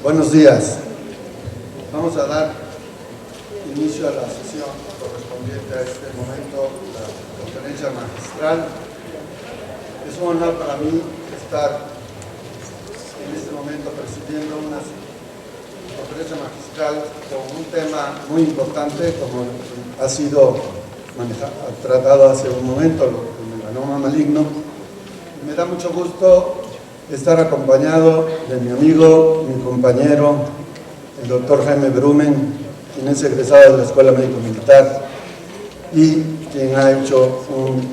Buenos días. Vamos a dar inicio a la sesión correspondiente a este momento, la conferencia magistral. Es un honor para mí estar en este momento presidiendo una conferencia magistral con un tema muy importante, como ha sido tratado hace un momento, el melanoma maligno. Me da mucho gusto estar acompañado de mi amigo, mi compañero, el doctor Jaime Brumen, quien es egresado de la Escuela Médico Militar y quien ha hecho un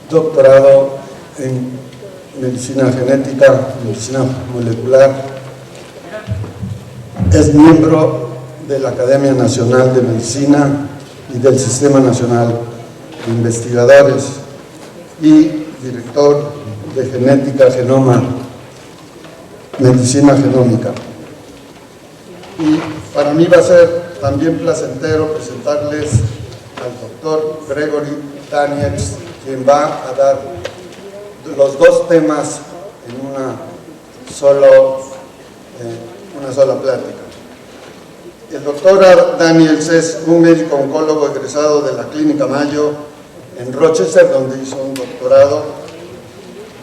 doctorado en medicina genética, medicina molecular. Es miembro de la Academia Nacional de Medicina y del Sistema Nacional de Investigadores y director de Genética, Genoma, Medicina Genómica. Y para mí va a ser también placentero presentarles al doctor Gregory Daniels, quien va a dar los dos temas en una sola plática. El doctor Daniels es un médico oncólogo egresado de la Clínica Mayo en Rochester, donde hizo un doctorado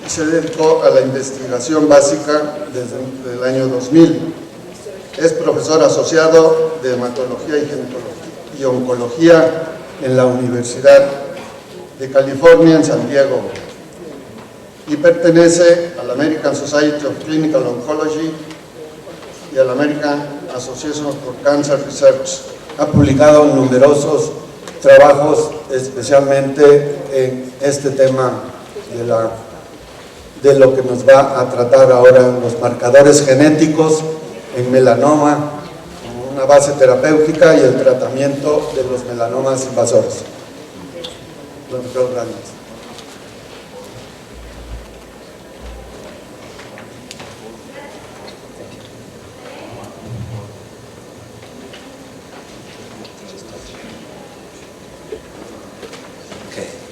y se dedicó a la investigación básica desde el año 2000. Es profesor asociado de hematología y oncología en la Universidad de California en San Diego y pertenece a la American Society of Clinical Oncology y a la American Association for Cancer Research. Ha publicado numerosos trabajos, especialmente en este tema de lo que nos va a tratar ahora, los marcadores genéticos en melanoma, una base terapéutica y el tratamiento de los melanomas invasores. Doctor Daniels.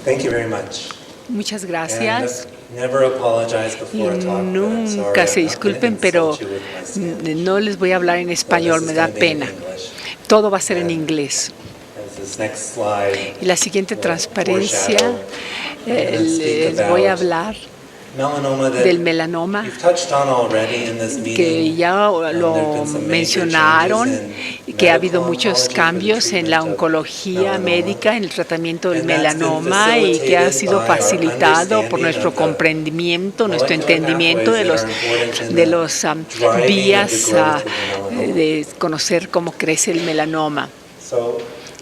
Thank you very much. Muchas gracias. Y nunca se disculpen, pero no les voy a hablar en español, me da pena. Todo va a ser en inglés. Y la siguiente transparencia, les voy a hablar del melanoma, que ya lo mencionaron, que ha habido muchos cambios en la oncología médica, en el tratamiento del melanoma, y que ha sido facilitado por nuestro comprendimiento, nuestro entendimiento de los vías de conocer cómo crece el melanoma.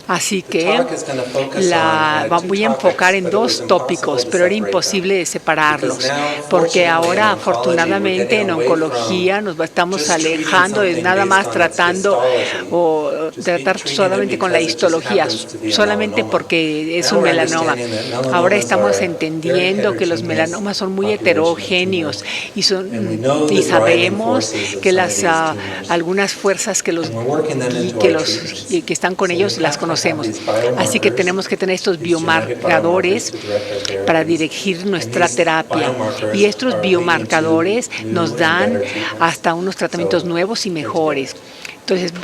Así que voy a enfocar en dos tópicos, pero era imposible de separarlos, porque ahora afortunadamente en oncología nos estamos alejando de nada más tratar solamente con la histología, solamente porque es un melanoma. Ahora estamos entendiendo que los melanomas son muy heterogéneos y sabemos que algunas fuerzas que están con ellos las conocemos. Así que tenemos que tener estos biomarcadores para dirigir nuestra terapia. Y estos biomarcadores nos dan hasta unos tratamientos nuevos y mejores. Entonces,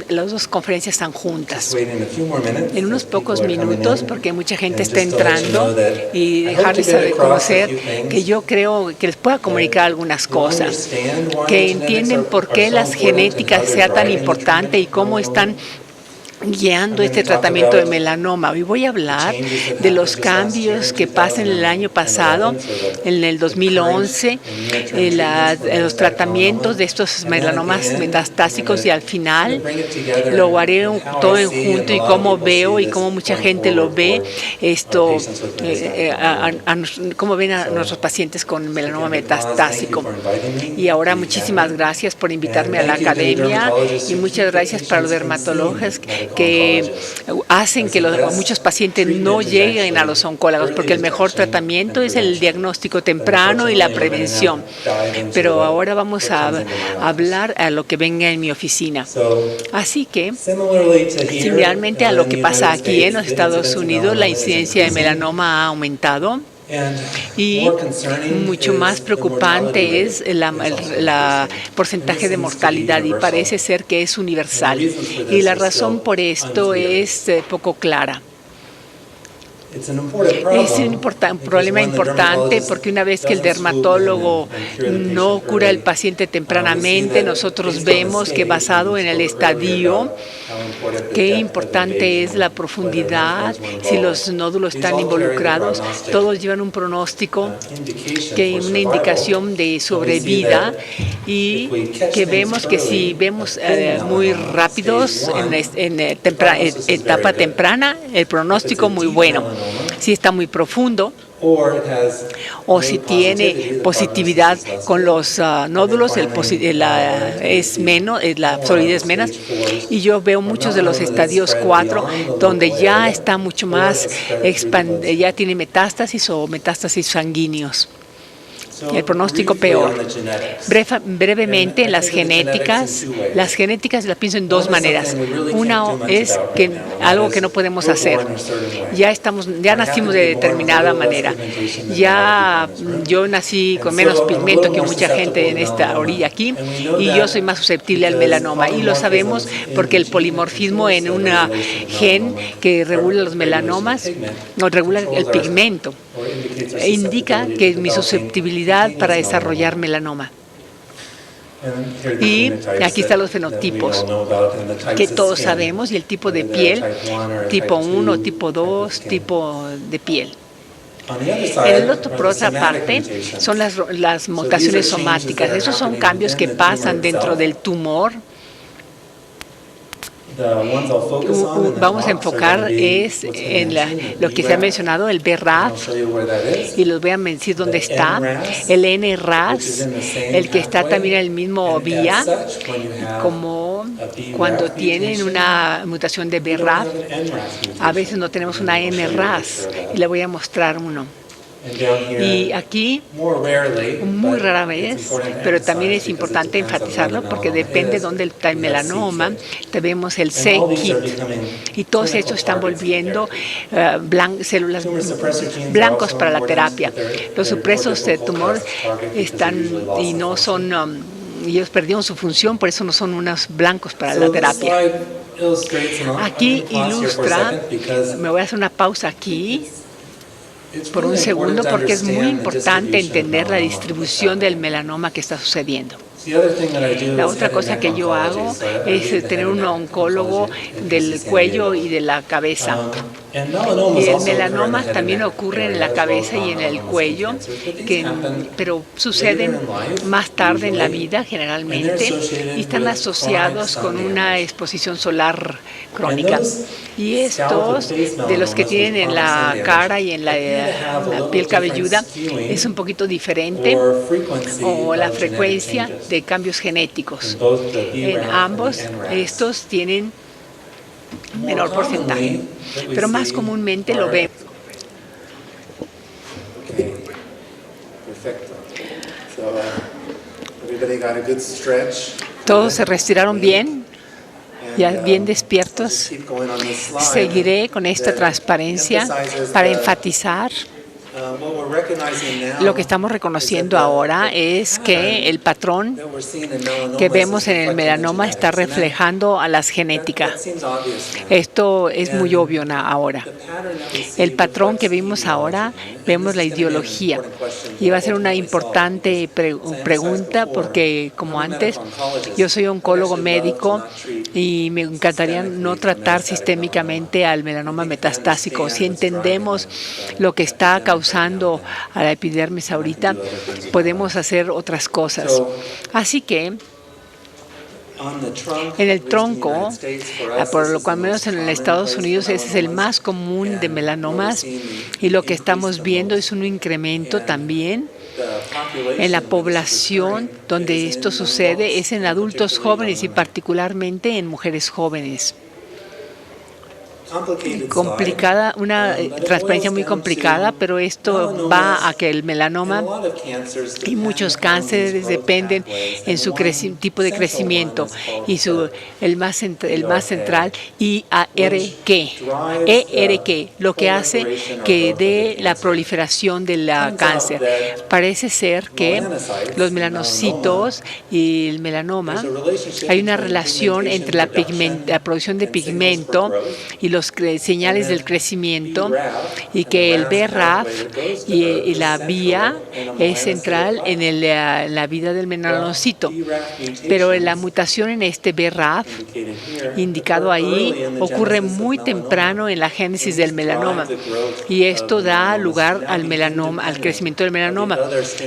las dos conferencias están juntas. En unos pocos minutos, porque mucha gente está entrando, y dejarles conocer que yo creo que les pueda comunicar algunas cosas, que entienden por qué las genéticas sea tan importante y cómo están guiando este tratamiento de melanoma. Hoy voy a hablar de los cambios que pasan el año pasado, en el 2011, en los tratamientos de estos melanomas metastásicos, y al final lo haré todo en junto y cómo veo y cómo mucha gente lo ve, cómo ven a nuestros pacientes con melanoma metastásico. Y ahora muchísimas gracias por invitarme a la academia y muchas gracias para los dermatólogos que hacen que muchos pacientes no lleguen a los oncólogos, porque el mejor tratamiento es el diagnóstico temprano y la prevención. Pero ahora vamos a hablar a lo que venga en mi oficina. Así que, similarmente a lo que pasa aquí en los Estados Unidos, la incidencia de melanoma ha aumentado. Y mucho más preocupante es el porcentaje de mortalidad, y parece ser que es universal. Y la razón por esto es poco clara. Es un problema importante porque una vez que el dermatólogo no cura al paciente tempranamente, nosotros vemos que basado en el estadio, qué importante es la profundidad, si los nódulos están involucrados, todos llevan un pronóstico, una indicación de sobrevida, y que vemos que si vemos muy rápidos en etapa temprana, el pronóstico muy bueno. Si está muy profundo o si tiene positividad con los nódulos, es menos, la solidez menos. Y yo veo muchos de los estadios 4 donde ya está mucho más ya tiene metástasis o metástasis sanguíneos. El pronóstico peor. Brevemente, las genéticas las pienso en dos maneras. Una es que algo que no podemos hacer. Ya nacimos de determinada manera. Yo nací con menos pigmento que mucha gente en esta orilla aquí, y yo soy más susceptible al melanoma. Y lo sabemos porque el polimorfismo en un gen que regula los melanomas, o regula el pigmento, indica que mi susceptibilidad para desarrollar melanoma. Y aquí están los fenotipos que todos sabemos, y el tipo de piel, tipo 1, tipo 2, tipo de piel. Por otra parte, son las mutaciones somáticas. Esos son cambios que pasan dentro del tumor. Vamos a enfocar en lo que se ha mencionado, el BRAF, y los voy a decir dónde está. El NRAS, el que está también en el mismo vía, como cuando tienen una mutación de BRAF, a veces no tenemos una NRAS, y le voy a mostrar uno. Y aquí, muy rara vez, pero también es importante enfatizarlo porque depende de dónde está el melanoma. Tenemos el c-KIT, y todos estos están volviendo células blancos para la terapia. Los supresos de tumor están y no son, ellos perdieron su función, por eso no son unos blancos para la terapia. Aquí ilustra, me voy a hacer una pausa aquí por un segundo, porque es muy importante entender la distribución del melanoma que está sucediendo. La otra cosa que yo hago es tener un oncólogo del cuello y de la cabeza. Y el melanoma también ocurre en la cabeza y en el cuello, pero suceden más tarde en la vida generalmente, y están asociados con una exposición solar crónica. Y estos, de los que tienen en la cara y en la piel cabelluda, es un poquito diferente, o la frecuencia de cambios genéticos. En ambos, estos tienen menor porcentaje, pero más comúnmente lo vemos. Perfecto. Todos se retiraron bien, ya bien despiertos. Seguiré con esta transparencia para enfatizar. Lo que estamos reconociendo ahora es que el patrón que vemos en el melanoma está reflejando a las genéticas. Esto es muy obvio ahora. El patrón que vimos ahora, vemos la ideología. Y va a ser una importante pregunta porque, como antes, yo soy oncólogo médico y me encantaría no tratar sistémicamente al melanoma metastásico. Si entendemos lo que está causando a la epidermis ahorita, podemos hacer otras cosas. Así que en el tronco, por lo cual menos en los Estados Unidos, ese es el más común de melanomas, y lo que estamos viendo es un incremento también en la población donde esto sucede, es en adultos jóvenes y particularmente en mujeres jóvenes. complicada, una transparencia muy complicada, pero esto va a que el melanoma y muchos cánceres dependen en su tipo de crecimiento y el más central ERK, lo que hace que dé la proliferación del cáncer. Parece ser que los melanocitos y el melanoma, hay una relación entre la producción de pigmento y los señales del crecimiento, y que el BRAF y la vía es central en la vida del melanocito. Pero la mutación en este BRAF, indicado ahí, ocurre muy temprano en la génesis del melanoma, y esto da lugar al melanoma, al crecimiento del melanoma,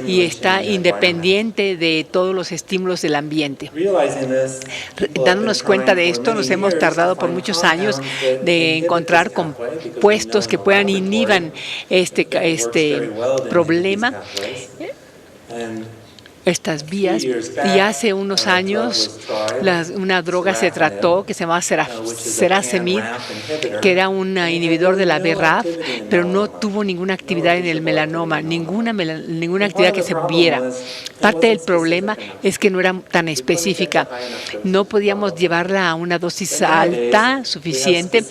y está independiente de todos los estímulos del ambiente. Dándonos cuenta de esto, nos hemos tardado por muchos años de encontrar compuestos que puedan inhibir este problema, estas vías, y hace unos años una droga se trató que se llamaba Seracemid, que era un inhibidor de la BRAF, pero no tuvo ninguna actividad en el melanoma, ninguna actividad que se viera. Parte del problema es que no era tan específica. No podíamos llevarla a una dosis alta, suficiente,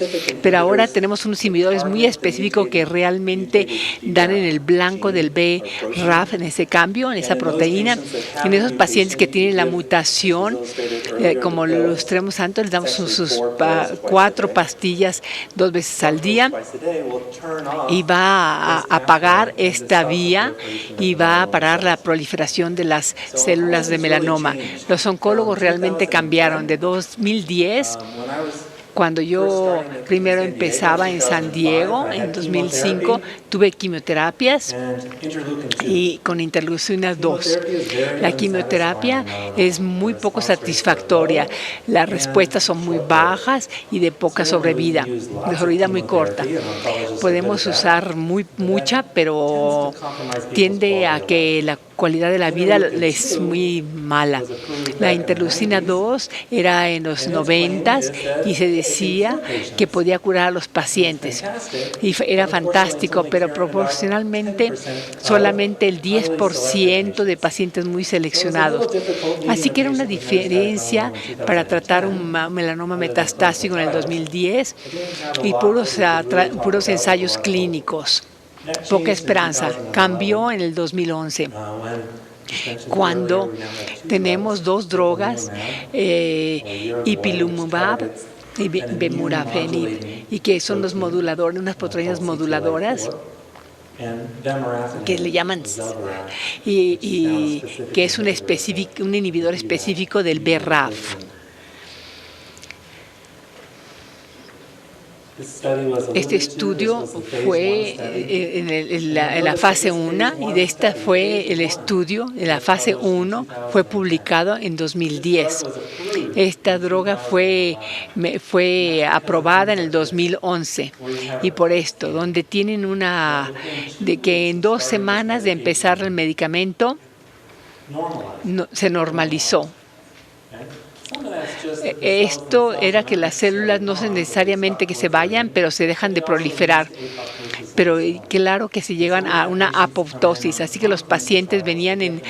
pero ahora tenemos unos inhibidores muy específicos que realmente dan en el blanco del BRAF, en ese cambio, en esa proteína. En esos pacientes que tienen la mutación, como lo ilustramos antes, les damos sus 4 pastillas 2 veces al día, y va a apagar esta vía y va a parar la proliferación de las células de melanoma. Los oncólogos realmente cambiaron. De 2010, cuando yo primero empezaba en San Diego, en 2005, tuve quimioterapias y con interleucina 2. La quimioterapia es muy poco satisfactoria. Las respuestas son muy bajas y de poca sobrevida muy corta. Podemos usar mucha, pero tiende a que la calidad de la vida es muy mala. La interleucina 2 era en los 90s y se decía que podía curar a los pacientes. Y era fantástico, pero proporcionalmente solamente el 10% de pacientes muy seleccionados. Así que era una diferencia para tratar un melanoma metastásico en el 2010 y puros ensayos clínicos. Poca esperanza. Cambió en el 2011. Cuando tenemos 2 drogas, ipilimumab y bemurafenib, y que son los moduladores, unas proteínas moduladoras que le llaman, y que es un inhibidor específico del BRAF. Este estudio fue en la fase 1, y de esta fue el estudio, en la fase 1, fue publicado en 2010. Esta droga fue aprobada en el 2011, y por esto, donde tienen de que en 2 semanas de empezar el medicamento, se normalizó. Esto era que las células no son necesariamente que se vayan, pero se dejan de proliferar. Pero claro que se llegan a una apoptosis, así que los pacientes venían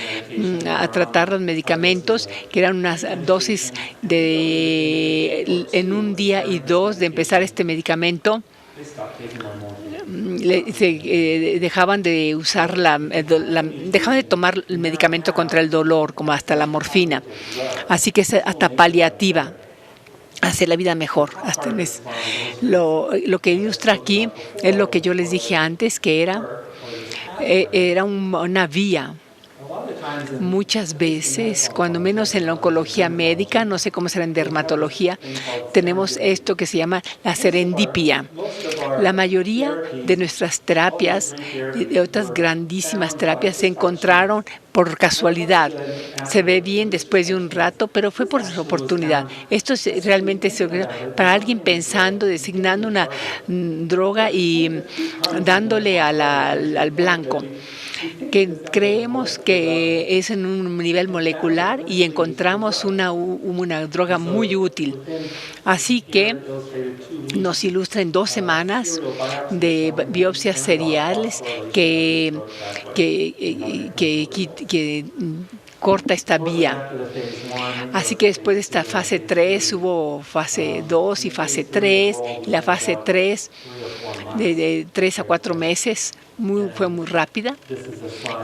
a tratar los medicamentos, que eran unas dosis en un día y 2 de empezar este medicamento. Dejaban de usar dejaban de tomar el medicamento contra el dolor, como hasta la morfina. Así que es hasta paliativa, hacer la vida mejor. Lo que ilustra aquí es lo que yo les dije antes, que era una vía. Muchas veces, cuando menos en la oncología médica, no sé cómo será en dermatología, tenemos esto que se llama la serendipia. La mayoría de nuestras terapias, de otras grandísimas terapias, se encontraron por casualidad. Se ve bien después de un rato, pero fue por oportunidad. Esto es realmente para alguien pensando, designando una droga y dándole al blanco. que creemos que es en un nivel molecular y encontramos una droga muy útil. Así que nos ilustra en 2 semanas de biopsias seriales que corta esta vía. Así que después de esta fase 3 hubo fase 2 y fase 3. La fase 3 de 3 a 4 meses fue muy rápida.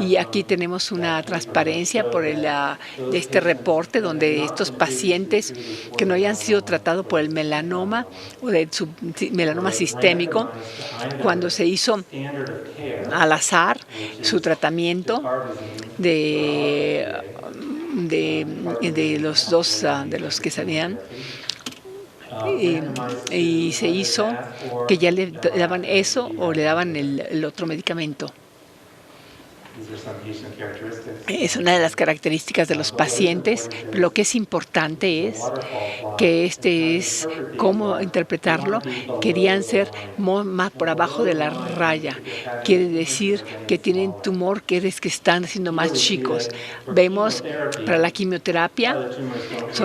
Y aquí tenemos una transparencia de este reporte donde estos pacientes que no hayan sido tratados por el melanoma o de su melanoma sistémico, cuando se hizo al azar su tratamiento de los dos de los que sabían, y se hizo que ya le daban eso o le daban el otro medicamento. Es una de las características de los pacientes. Lo que es importante es que es cómo interpretarlo. Querían ser más por abajo de la raya. Quiere decir que tienen tumor que están siendo más chicos. Vemos para la quimioterapia,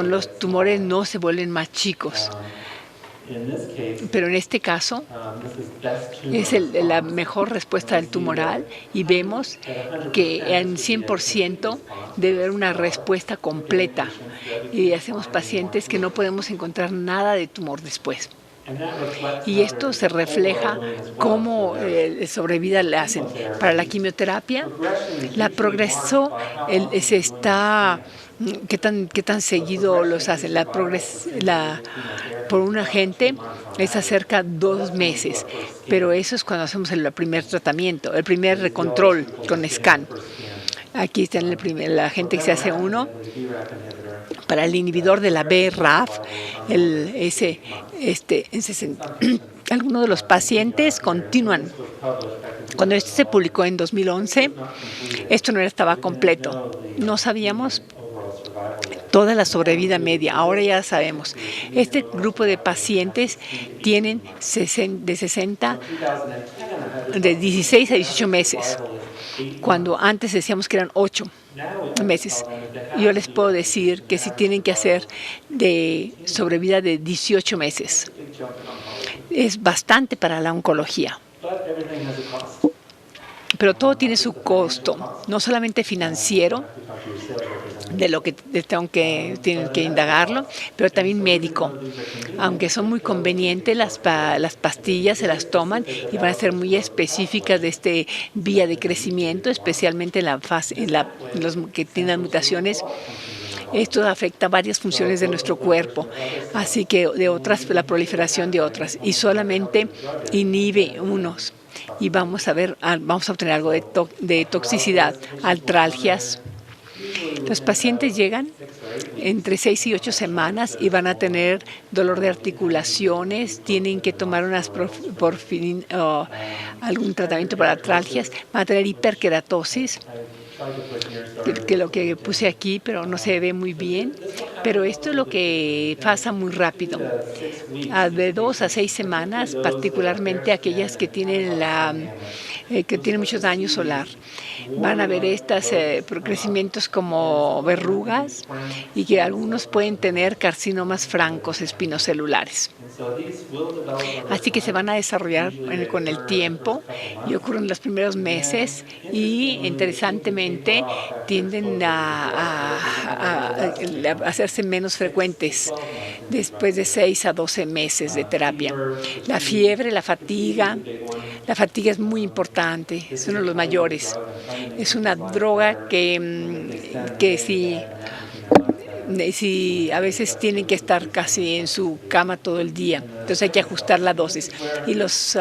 los tumores no se vuelven más chicos. Pero en este caso es la mejor respuesta del tumoral y vemos que en 100% debe haber una respuesta completa y hacemos pacientes que no podemos encontrar nada de tumor después. Y esto se refleja cómo sobrevida le hacen. Para la quimioterapia, la progreso se está... ¿Qué tan seguido los hacen? Por un agente es acerca 2 meses, pero eso es cuando hacemos el primer tratamiento, el primer control con scan. Aquí está la gente que se hace uno para el inhibidor de la BRAF, algunos de los pacientes continúan. Cuando esto se publicó en 2011, esto no estaba completo. No sabíamos toda la sobrevida media. Ahora ya sabemos. Este grupo de pacientes tienen de 16 a 18 meses, cuando antes decíamos que eran 8 meses. Yo les puedo decir que sí tienen que hacer de sobrevida de 18 meses. Es bastante para la oncología. Pero todo tiene su costo, no solamente financiero, de lo que tienen que indagarlo, pero también médico. Aunque son muy convenientes, las pastillas se las toman y van a ser muy específicas de este vía de crecimiento, especialmente en los que tienen mutaciones. Esto afecta varias funciones de nuestro cuerpo, así que la proliferación de otras, y solamente inhibe unos. Y vamos a obtener algo de toxicidad, artralgias. Los pacientes llegan entre 6 y 8 semanas y van a tener dolor de articulaciones, tienen que tomar algún tratamiento para artralgias, van a tener hiperkeratosis, que lo que puse aquí, pero no se ve muy bien. Pero esto es lo que pasa muy rápido. De 2 a 6 semanas, particularmente aquellas que tienen mucho daño solar. Van a ver estos crecimientos como verrugas y que algunos pueden tener carcinomas francos espinocelulares. Así que se van a desarrollar con el tiempo y ocurren en los primeros meses y, interesantemente, tienden a hacerse menos frecuentes después de 6 a 12 meses de terapia. La fiebre, la fatiga es muy importante, es uno de los mayores. Es una droga que si a veces tienen que estar casi en su cama todo el día, entonces hay que ajustar la dosis, y los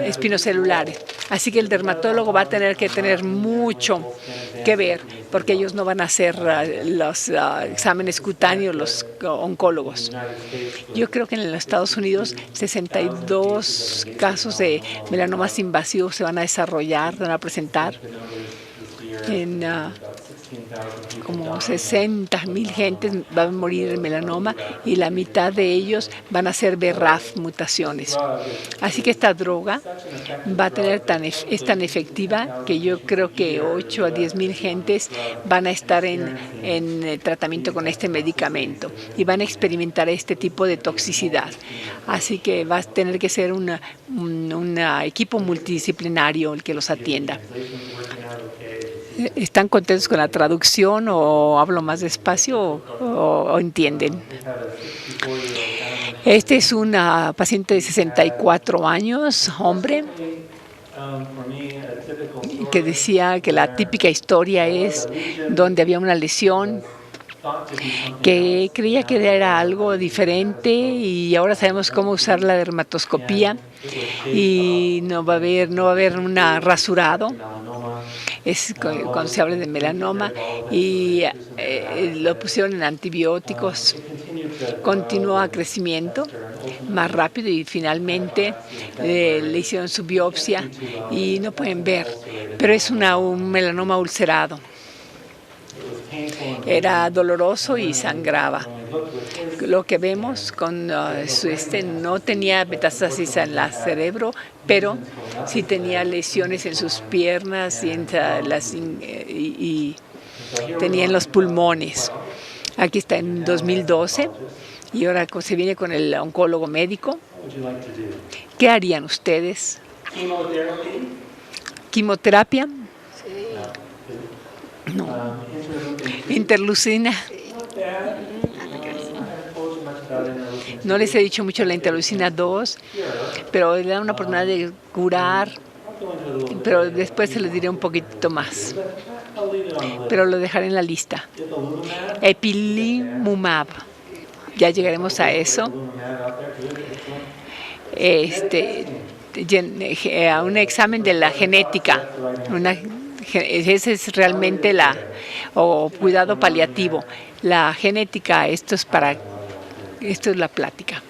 espinocelulares. Así que el dermatólogo va a tener que tener mucho que ver, porque ellos no van a hacer los exámenes cutáneos, los oncólogos. Yo creo que en los Estados Unidos 62 casos de melanomas invasivos se van a desarrollar, van a presentar. en como 60,000 gentes van a morir en melanoma y la mitad de ellos van a ser BRAF mutaciones. Así que esta droga va a tener es tan efectiva que yo creo que 8 a 10,000 gentes van a estar en tratamiento con este medicamento y van a experimentar este tipo de toxicidad. Así que va a tener que ser un equipo multidisciplinario el que los atienda. ¿Están contentos con la traducción o hablo más despacio o entienden? Este es una paciente de 64 años, hombre, que decía que la típica historia es donde había una lesión que creía que era algo diferente y ahora sabemos cómo usar la dermatoscopía y no va a haber un rasurado. Es cuando se habla de melanoma y lo pusieron en antibióticos, continuó a crecimiento más rápido y finalmente le hicieron su biopsia y no pueden ver, pero es un melanoma ulcerado. Era doloroso y sangraba. Lo que vemos con no tenía metástasis en el cerebro, pero sí tenía lesiones en sus piernas y tenía en los pulmones. Aquí está en 2012 y ahora se viene con el oncólogo médico. ¿Qué harían ustedes? ¿Quimioterapia? No. Interleucina. No les he dicho mucho la interleucina 2, pero le da una oportunidad de curar, pero después se les diré un poquito más. Pero lo dejaré en la lista. Ipilimumab. Ya llegaremos a eso. A un examen de la genética. Ese es realmente cuidado paliativo. La genética, esto es la plática.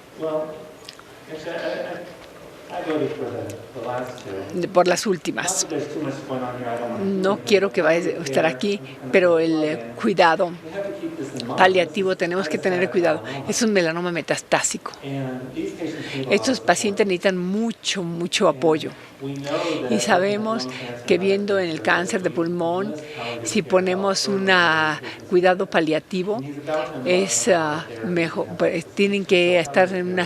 Por las últimas. No quiero que vaya a estar aquí, pero el cuidado paliativo tenemos que tener cuidado. Es un melanoma metastásico. Estos pacientes necesitan mucho apoyo. Y sabemos que viendo en el cáncer de pulmón, si ponemos un cuidado paliativo, es mejor. Tienen que estar en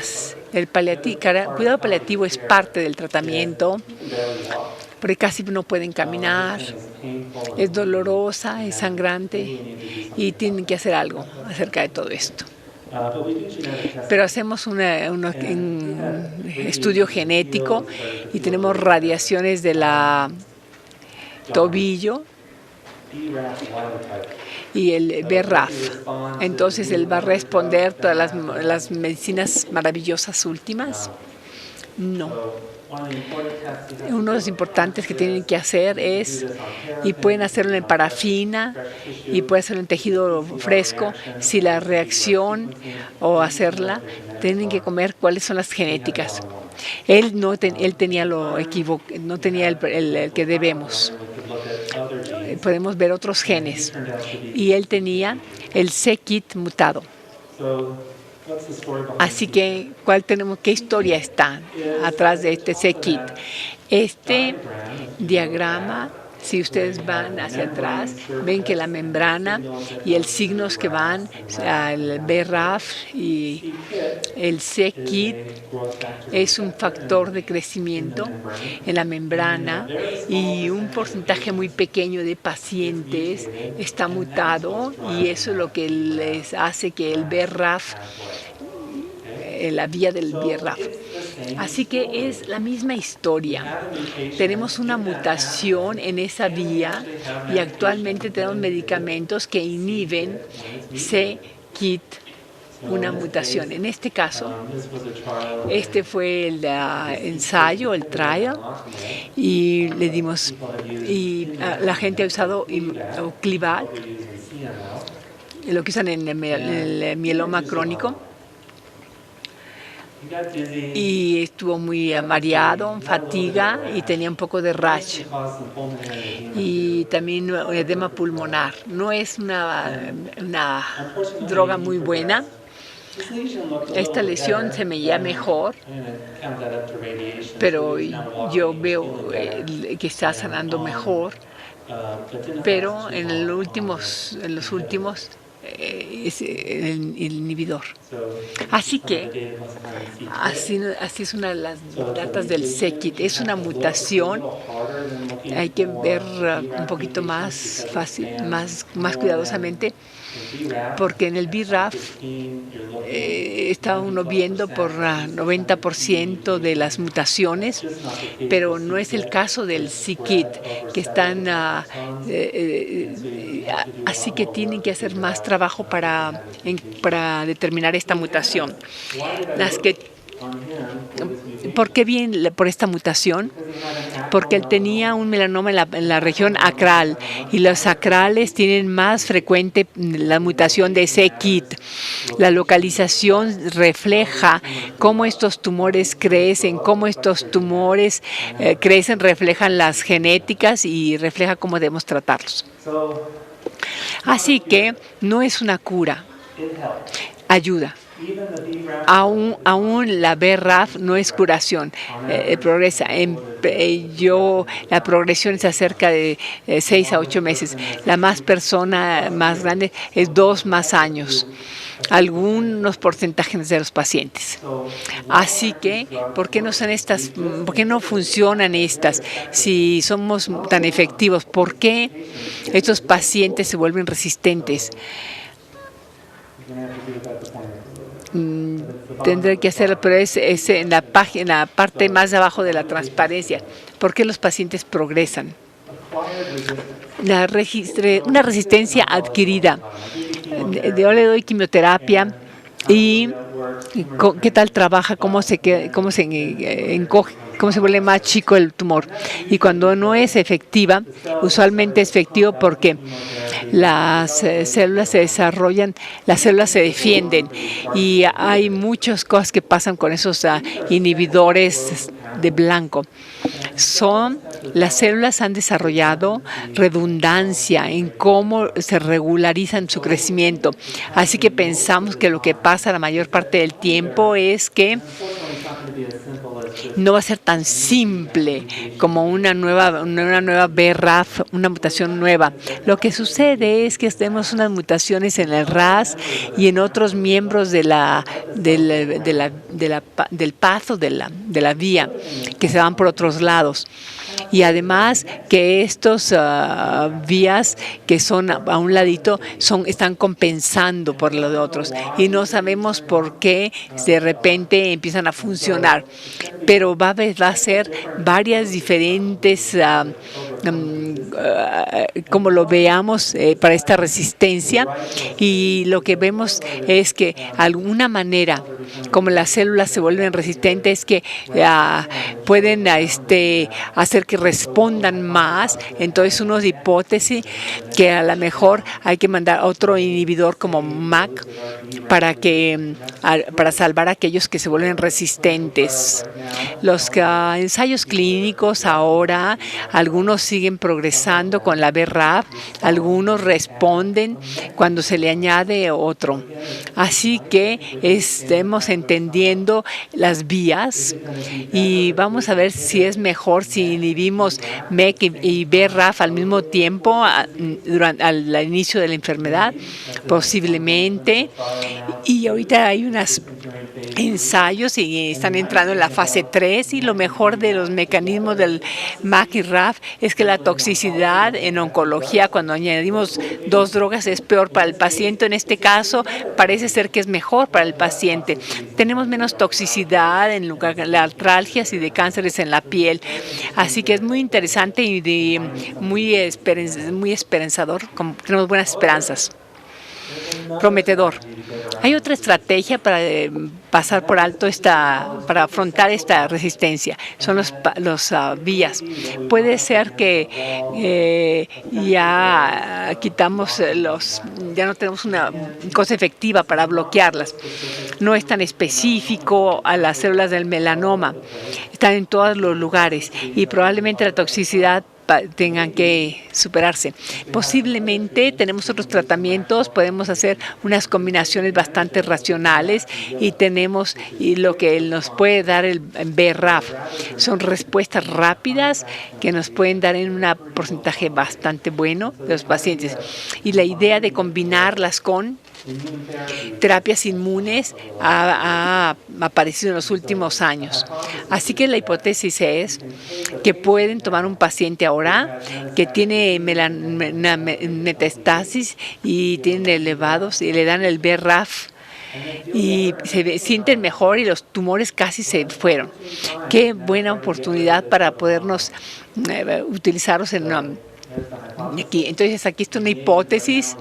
el cuidado paliativo es parte del tratamiento, porque casi no pueden caminar, es dolorosa, es sangrante y tienen que hacer algo acerca de todo esto. Pero hacemos un estudio genético y tenemos radiaciones de la tobillo y el BRAF. Entonces él va a responder todas las medicinas maravillosas últimas. No. Uno de los importantes que tienen que hacer y pueden hacerlo en parafina y pueden hacerlo en tejido fresco, si la reacción o hacerla, tienen que comer cuáles son las genéticas. Él tenía no tenía el que debemos. Podemos ver otros genes y él tenía el c-KIT mutado. Así que, ¿qué historia está atrás de este c-KIT? Este diagrama, si ustedes van hacia atrás, ven que la membrana y el signos que van, el BRAF y el c-KIT es un factor de crecimiento en la membrana y un porcentaje muy pequeño de pacientes está mutado y eso es lo que les hace que el BRAF, la vía del BRAF. Así que es la misma historia. Tenemos una mutación en esa vía y actualmente tenemos medicamentos que inhiben c-KIT, una mutación. En este caso, este fue el ensayo, el trial, y le dimos, y la gente ha usado Clival, lo que usan en el mieloma crónico. y estuvo muy mareado, fatiga y tenía un poco de rash y también edema pulmonar. No es una droga muy buena. Esta lesión se me veía mejor, pero yo veo que está sanando mejor, pero en los últimos es el inhibidor. Así que así es una de las datas del c-KIT. Es una mutación. Hay que ver un poquito más fácil, más cuidadosamente, porque en el BRAF está uno viendo por 90% de las mutaciones, pero no es el caso del c-KIT, que están así que tienen que hacer más trabajo para determinar esta mutación. ¿Por qué bien por esta mutación? Porque él tenía un melanoma en la región acral y los acrales tienen más frecuente la mutación de c-KIT. La localización refleja cómo estos tumores crecen, reflejan las genéticas y refleja cómo debemos tratarlos. Así que no es una cura, ayuda. Aún la BRAF no es curación, progresa. La progresión es acerca de 6 a 8 meses. La más grande es 2 más años. Algunos porcentajes de los pacientes. Así que, ¿por qué no funcionan estas? Si somos tan efectivos, ¿por qué estos pacientes se vuelven resistentes? Tendré que hacerlo, pero es en la parte más abajo de la transparencia. ¿Por qué los pacientes progresan? Una resistencia adquirida. Yo le doy quimioterapia y qué tal trabaja, cómo se encoge, cómo se vuelve más chico el tumor. Y cuando no es efectiva, usualmente es efectivo porque las células se desarrollan, las células se defienden y hay muchas cosas que pasan con esos inhibidores de blanco. Las células han desarrollado redundancia en cómo se regularizan su crecimiento. Así que pensamos que lo que pasa la mayor parte del tiempo es que no va a ser tan simple como una nueva BRAF, una mutación nueva. Lo que sucede es que tenemos unas mutaciones en el RAS y en otros miembros del paso de la vía que se van por otros lados. Y además que estos vías que son a un ladito están compensando por los otros y no sabemos por qué de repente empiezan a funcionar, pero va a ser varias diferentes como lo veamos para esta resistencia, y lo que vemos es que alguna manera como las células se vuelven resistentes es que pueden hacer que respondan más. Entonces uno de hipótesis que a lo mejor hay que mandar otro inhibidor como MAC para salvar a aquellos que se vuelven resistentes. Los ensayos clínicos ahora, algunos siguen progresando con la BRAF, algunos responden cuando se le añade otro. Así que estemos entendiendo las vías y vamos a ver si es mejor si inhibimos MEK y BRAF al mismo tiempo al inicio de la enfermedad, posiblemente. Y ahorita hay unos ensayos y están entrando en la fase 3, y lo mejor de los mecanismos del MAC y RAF es que la toxicidad en oncología cuando añadimos dos drogas es peor para el paciente. En este caso parece ser que es mejor para el paciente. Tenemos menos toxicidad en lugar de artralgias y de cánceres en la piel. Así que es muy interesante y muy esperanzador. Tenemos buenas esperanzas. Prometedor. Hay otra estrategia para pasar por alto para afrontar esta resistencia. Son los vías. Puede ser que ya quitamos ya no tenemos una cosa efectiva para bloquearlas. No es tan específico a las células del melanoma. Están en todos los lugares y probablemente la toxicidad tengan que superarse. Posiblemente tenemos otros tratamientos, podemos hacer unas combinaciones bastante racionales y tenemos lo que nos puede dar el BRAF. Son respuestas rápidas que nos pueden dar en un porcentaje bastante bueno de los pacientes. Y la idea de combinarlas con terapias inmunes ha aparecido en los últimos años. Así que la hipótesis es que pueden tomar un paciente ahora que tiene metastasis y tienen elevados y le dan el BRAF y se sienten mejor y los tumores casi se fueron. Qué buena oportunidad para podernos utilizarlos aquí. Entonces aquí está una hipótesis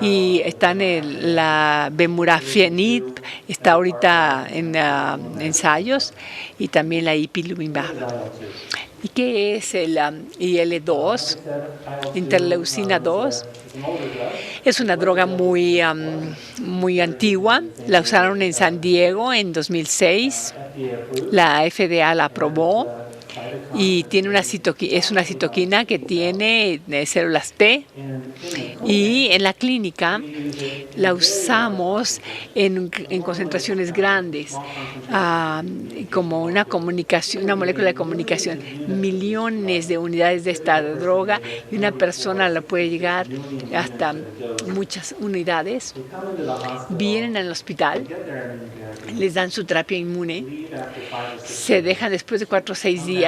y está en la Vemurafenib, está ahorita en ensayos, y también la ipilimumab. ¿Y qué es el IL-2? Interleucina 2. Es una droga muy antigua. La usaron en San Diego en 2006. La FDA la aprobó. Y tiene es una citoquina que tiene células T, y en la clínica la usamos en concentraciones grandes, como una molécula de comunicación, millones de unidades de esta droga, y una persona la puede llegar hasta muchas unidades. Vienen al hospital, les dan su terapia inmune, se dejan después de 4 o 6 días,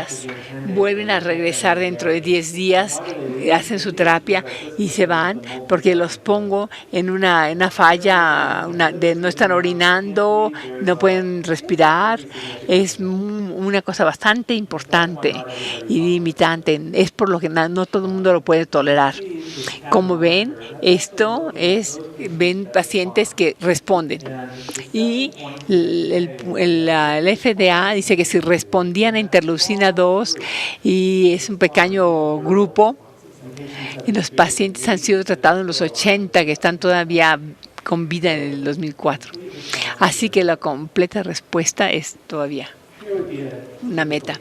vuelven a regresar dentro de 10 días, hacen su terapia y se van, porque los pongo en una falla, no están orinando, no pueden respirar. Es una cosa bastante importante y limitante. Es por lo que no todo el mundo lo puede tolerar. Como ven, ven pacientes que responden. Y el FDA dice que si respondían a interleucina 2, y es un pequeño grupo, y los pacientes han sido tratados en los 80, que están todavía con vida en el 2004. Así que la completa respuesta es todavía una meta.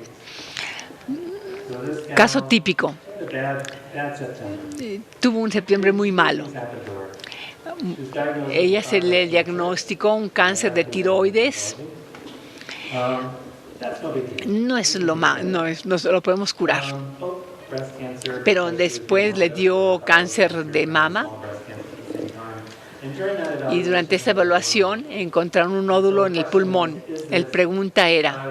Caso típico. Tuvo un septiembre muy malo. Ella se le diagnosticó un cáncer de tiroides. No lo podemos curar. Pero después le dio cáncer de mama. Y durante esta evaluación encontraron un nódulo en el pulmón. La pregunta era,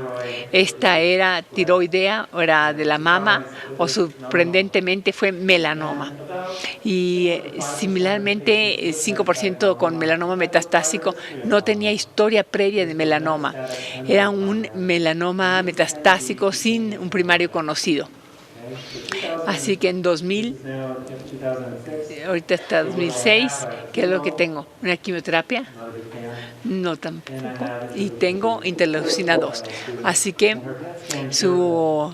¿esta era tiroidea o era de la mama, o sorprendentemente fue melanoma? Y similarmente, 5% con melanoma metastásico no tenía historia previa de melanoma. Era un melanoma metastásico sin un primario conocido. Así que en 2000, ahorita está 2006, ¿qué es lo que tengo? ¿Una quimioterapia? No, tampoco. Y tengo interleucina 2. Así que su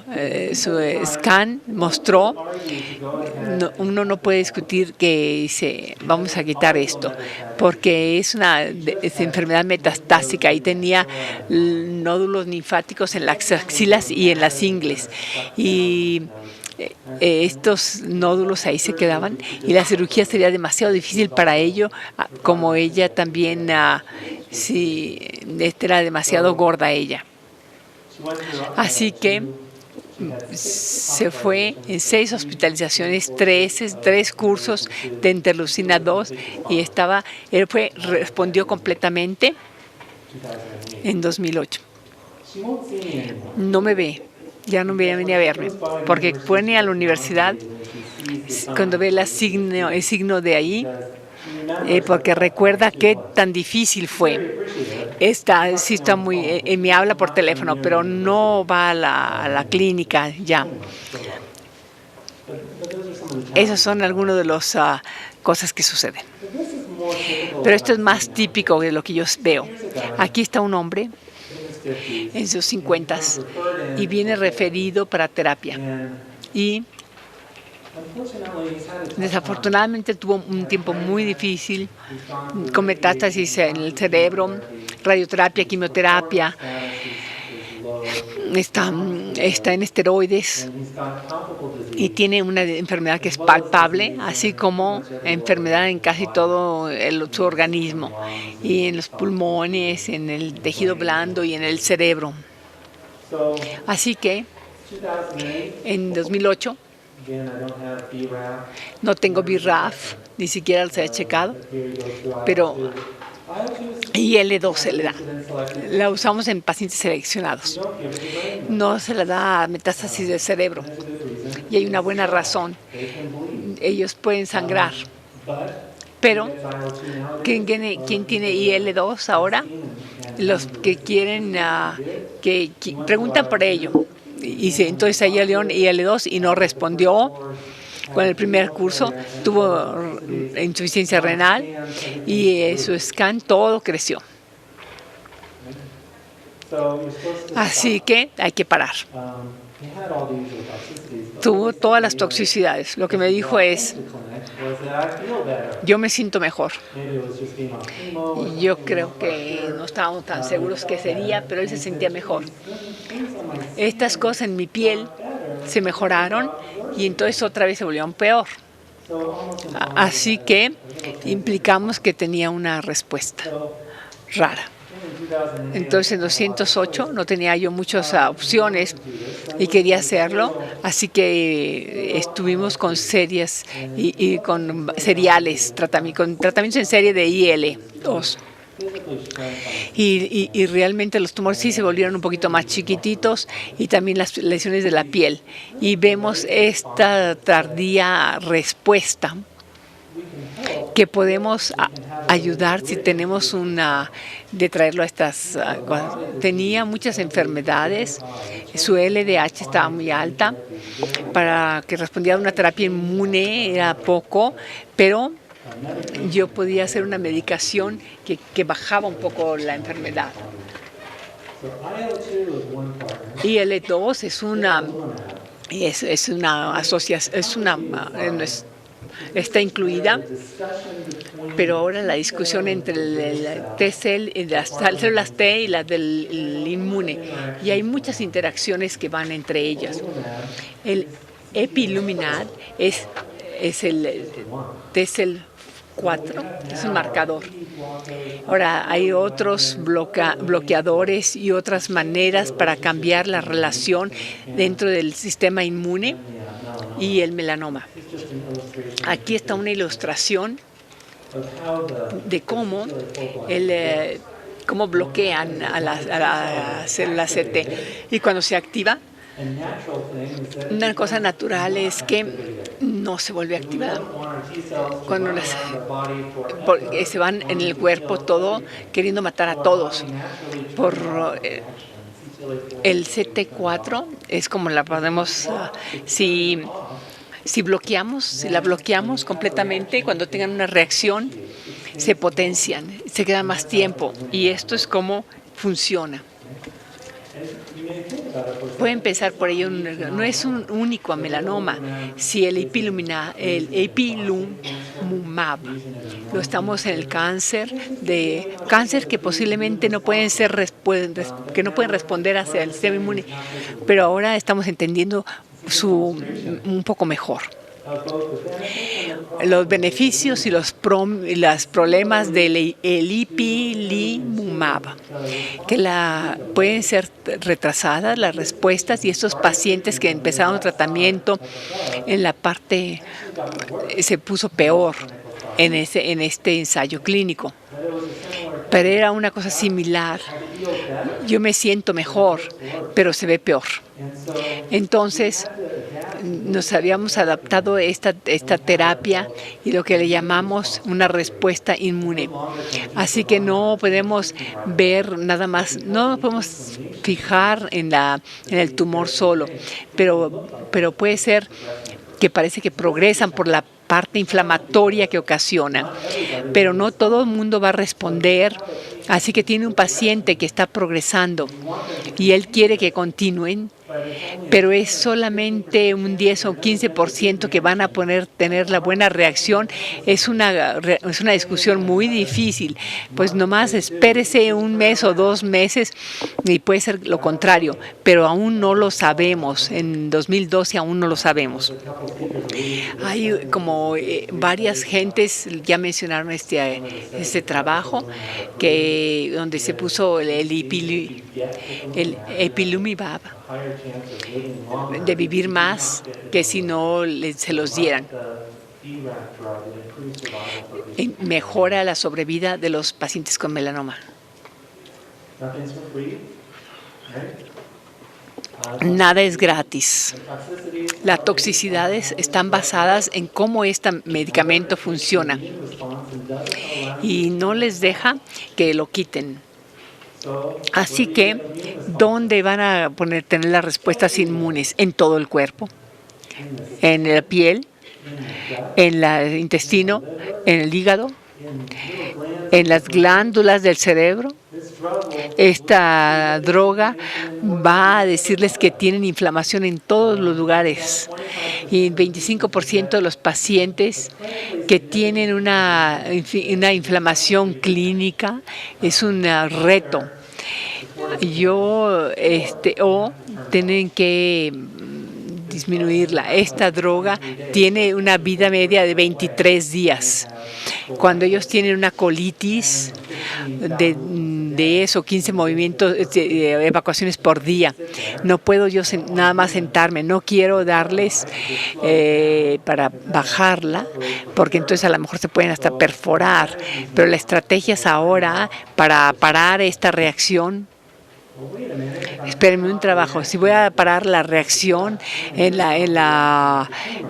scan mostró, uno no puede discutir que dice, vamos a quitar esto, porque es enfermedad metastásica y tenía nódulos linfáticos en las axilas y en las ingles. Y estos nódulos ahí se quedaban y la cirugía sería demasiado difícil para ello, como ella también, era demasiado gorda ella. Así que se fue en 6 hospitalizaciones, 3 cursos de interleucina 2 y respondió completamente en 2008. No me ve. Ya no venía a verme, porque pone a la universidad, cuando ve el signo de ahí, porque recuerda qué tan difícil fue. Sí está muy, me habla por teléfono, pero no va a la clínica ya. Esas son algunas de las cosas que suceden. Pero esto es más típico de lo que yo veo. Aquí está un hombre en sus 50s y viene referido para terapia. Y desafortunadamente tuvo un tiempo muy difícil con metástasis en el cerebro, radioterapia, quimioterapia, está en esteroides y tiene una enfermedad que es palpable, así como enfermedad en casi todo su organismo, y en los pulmones, en el tejido blando y en el cerebro. Así que en 2008 no tengo BRAF, ni siquiera se ha checado, pero IL-2 se le da. La usamos en pacientes seleccionados. No se le da metástasis del cerebro. Y hay una buena razón. Ellos pueden sangrar. Pero, ¿quién tiene IL-2 ahora? Los que quieren, que preguntan por ello. Y entonces ahí León IL-2 y no respondió con el primer curso, tuvo insuficiencia renal y su scan todo creció. Así que hay que parar. Tuvo todas las toxicidades. Lo que me dijo es, yo me siento mejor. Yo creo que no estábamos tan seguros que sería, pero él se sentía mejor. Estas cosas en mi piel se mejoraron y entonces otra vez se volvieron peor. Así que implicamos que tenía una respuesta rara. Entonces en 208 no tenía yo muchas opciones y quería hacerlo, así que estuvimos con series y con seriales, con tratamientos en serie de IL-2. Y realmente los tumores sí se volvieron un poquito más chiquititos y también las lesiones de la piel. Y vemos esta tardía respuesta que podemos ayudar si tenemos de traerlo a estas cosas. Tenía muchas enfermedades, su LDH estaba muy alta, para que respondiera a una terapia inmune era poco, pero yo podía hacer una medicación que bajaba un poco la enfermedad. IL-2 es una asociación, está incluida, pero ahora la discusión entre el T-cell, las células T y las del inmune, y hay muchas interacciones que van entre ellas. El Ipilimumab es el T-cell 4, es un marcador. Ahora, hay otros bloqueadores y otras maneras para cambiar la relación dentro del sistema inmune y el melanoma. Aquí está una ilustración de cómo bloquean a la célula CT. Y cuando se activa, una cosa natural es que no se vuelve a activar. Cuando se van en el cuerpo todo queriendo matar a todos. Por el CT4 es como la podemos, si la bloqueamos completamente, cuando tengan una reacción se potencian, se queda más tiempo, y esto es cómo funciona. Pueden pensar por ello, no es un único melanoma. Si el Ipilimumab lo estamos en el cáncer que posiblemente no pueden responder hacia el sistema inmune, pero ahora estamos entendiendo un poco mejor los beneficios y los problemas del Ipilimumab, que pueden ser retrasadas las respuestas, y estos pacientes que empezaron el tratamiento en la parte se puso peor en este ensayo clínico. Pero era una cosa similar. Yo me siento mejor, pero se ve peor. Entonces, nos habíamos adaptado a esta terapia y lo que le llamamos una respuesta inmune. Así que no podemos ver nada más, no nos podemos fijar en el tumor solo, pero puede ser que parece que progresan por la parte inflamatoria que ocasiona. Pero no todo el mundo va a responder, así que tiene un paciente que está progresando y él quiere que continúen, pero es solamente un 10 o 15% que van a tener la buena reacción. Es una discusión muy difícil. Pues nomás espérese un mes o 2 meses y puede ser lo contrario, pero aún no lo sabemos. En 2012 aún no lo sabemos. Hay como varias gentes ya mencionaron este trabajo donde se puso el ipilimumab de vivir más que si no se los dieran. Mejora la sobrevida de los pacientes con melanoma. Nada es gratis. Las toxicidades están basadas en cómo este medicamento funciona y no les deja que lo quiten. Así que, ¿dónde van a tener las respuestas inmunes? En todo el cuerpo, en la piel, en el intestino, en el hígado, en las glándulas del cerebro. Esta droga va a decirles que tienen inflamación en todos los lugares. Y 25% de los pacientes que tienen una inflamación clínica es un reto. O tienen que disminuirla. Esta droga tiene una vida media de 23 días. Cuando ellos tienen una colitis de eso, 15 movimientos, evacuaciones por día, no puedo yo nada más sentarme, no quiero darles para bajarla, porque entonces a lo mejor se pueden hasta perforar, pero la estrategia es ahora para parar esta reacción. Espérenme un trabajo. Si voy a parar la reacción en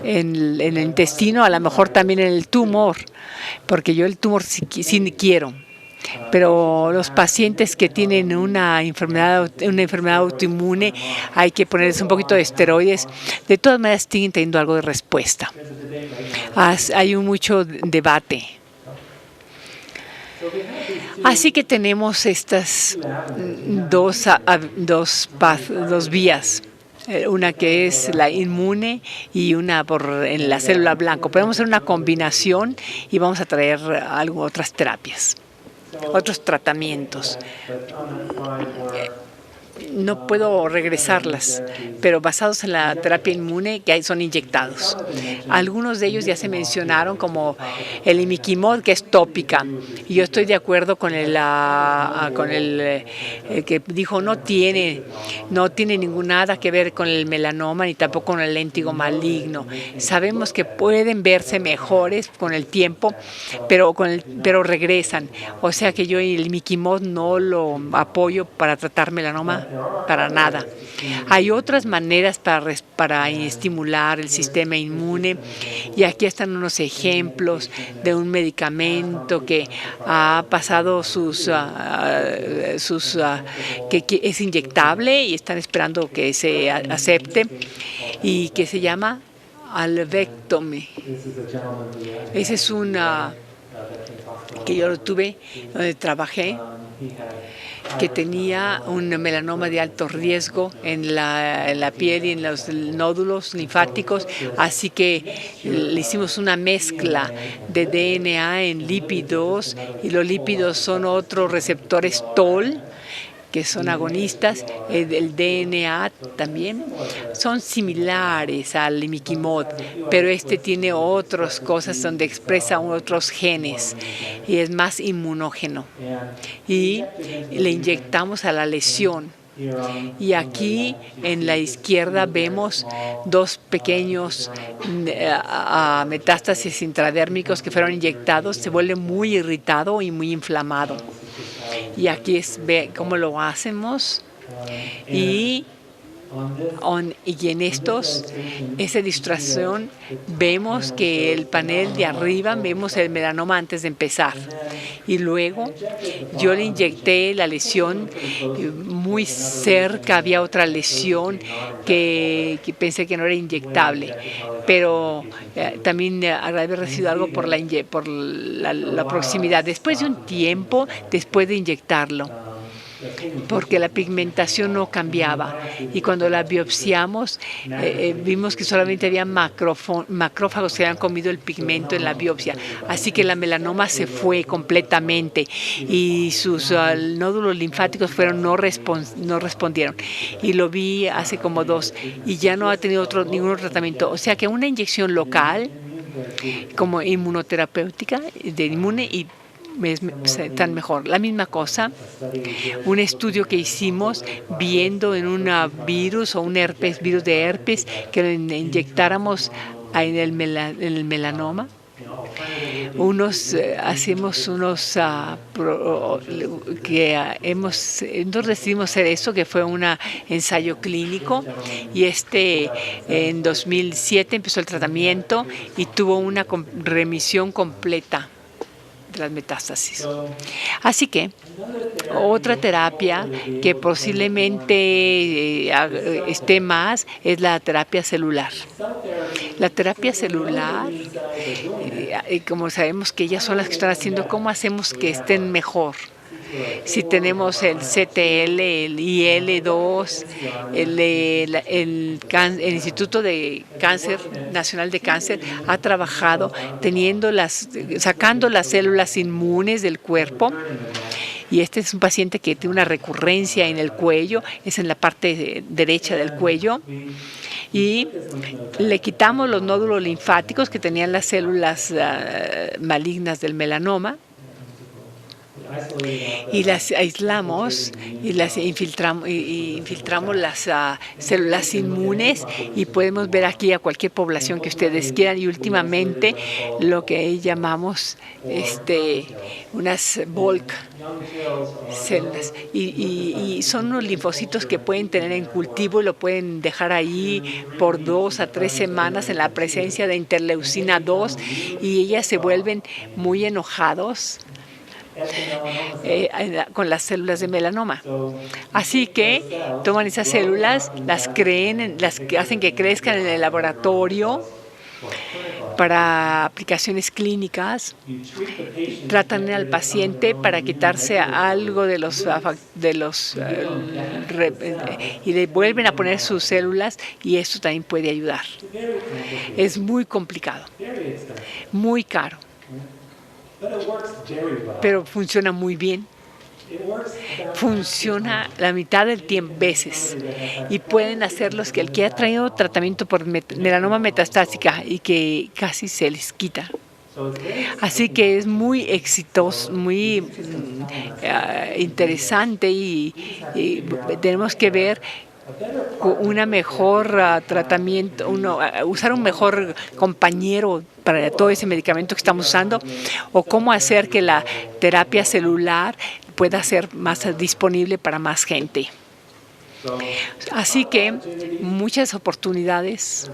el intestino, a lo mejor también en el tumor, porque yo el tumor sí quiero. Pero los pacientes que tienen una enfermedad autoinmune, hay que ponerles un poquito de esteroides. De todas maneras, siguen teniendo algo de respuesta. Hay mucho debate. Así que tenemos estas dos vías, una que es la inmune y una en la célula blanca. Podemos hacer una combinación y vamos a traer otras terapias, otros tratamientos. No puedo regresarlas, pero basados en la terapia inmune que son inyectados. Algunos de ellos ya se mencionaron, como el imiquimod, que es tópica. Y yo estoy de acuerdo con el que dijo no tiene nada que ver con el melanoma ni tampoco con el léntigo maligno. Sabemos que pueden verse mejores con el tiempo, pero regresan. O sea que yo el imiquimod no lo apoyo para tratar melanoma para nada. Hay otras maneras para estimular el sistema inmune, y aquí están unos ejemplos de un medicamento que ha pasado que es inyectable y están esperando que se acepte, y que se llama Alvectomy. Ese es que yo lo tuve, donde trabajé, que tenía un melanoma de alto riesgo en la piel y en los nódulos linfáticos, así que le hicimos una mezcla de DNA en lípidos, y los lípidos son otros receptores TOL, que son agonistas. El DNA también son similares al imiquimod, pero tiene otras cosas donde expresa otros genes y es más inmunógeno. Y le inyectamos a la lesión. Y aquí en la izquierda vemos 2 pequeños metástasis intradérmicos que fueron inyectados. Se vuelve muy irritado y muy inflamado. Y aquí ve cómo lo hacemos. Y Y en esa distracción, vemos que el panel de arriba, vemos el melanoma antes de empezar. Y luego yo le inyecté la lesión muy cerca, había otra lesión que pensé que no era inyectable, pero también había recibido algo por la proximidad. Después de un tiempo, después de inyectarlo, porque la pigmentación no cambiaba. Y cuando la biopsiamos, vimos que solamente había macrófagos que habían comido el pigmento en la biopsia. Así que la melanoma se fue completamente y sus nódulos linfáticos no respondieron. Y lo vi hace como 2 y ya no ha tenido ningún otro tratamiento. O sea que una inyección local como inmunoterapéutica de inmune y tan mejor. La misma cosa, un estudio que hicimos viendo en un virus o un virus de herpes, que lo inyectáramos en el melanoma. Entonces decidimos hacer eso, que fue un ensayo clínico, y en 2007 empezó el tratamiento y tuvo una remisión completa las metástasis. Así que otra terapia que posiblemente esté más es la terapia celular. La terapia celular, como sabemos que ellas son las que están haciendo, ¿cómo hacemos que estén mejor? Si tenemos el CTL, el IL-2, el Instituto de Cáncer Nacional de Cáncer ha trabajado sacando las células inmunes del cuerpo. Y este es un paciente que tiene una recurrencia en el cuello, es en la parte derecha del cuello. Y le quitamos los nódulos linfáticos que tenían las células malignas del melanoma, y las aislamos y las infiltramos las células inmunes, y podemos ver aquí a cualquier población que ustedes quieran, y últimamente lo que llamamos unas bulk células, y son unos linfocitos que pueden tener en cultivo y lo pueden dejar ahí por 2 a 3 semanas en la presencia de interleucina 2, y ellas se vuelven muy enojados con las células de melanoma. Así que toman esas células, las hacen que crezcan en el laboratorio para aplicaciones clínicas, tratan al paciente para quitarse algo y le vuelven a poner sus células, y eso también puede ayudar. Es muy complicado, muy caro, pero funciona muy bien. Funciona la mitad del tiempo veces, y pueden hacer los que el que ha traído tratamiento por melanoma metastásica y que casi se les quita. Así que es muy exitoso, muy interesante, y tenemos que ver una mejor tratamiento, usar un mejor compañero para todo ese medicamento que estamos usando, o cómo hacer que la terapia celular pueda ser más disponible para más gente. Así que muchas oportunidades.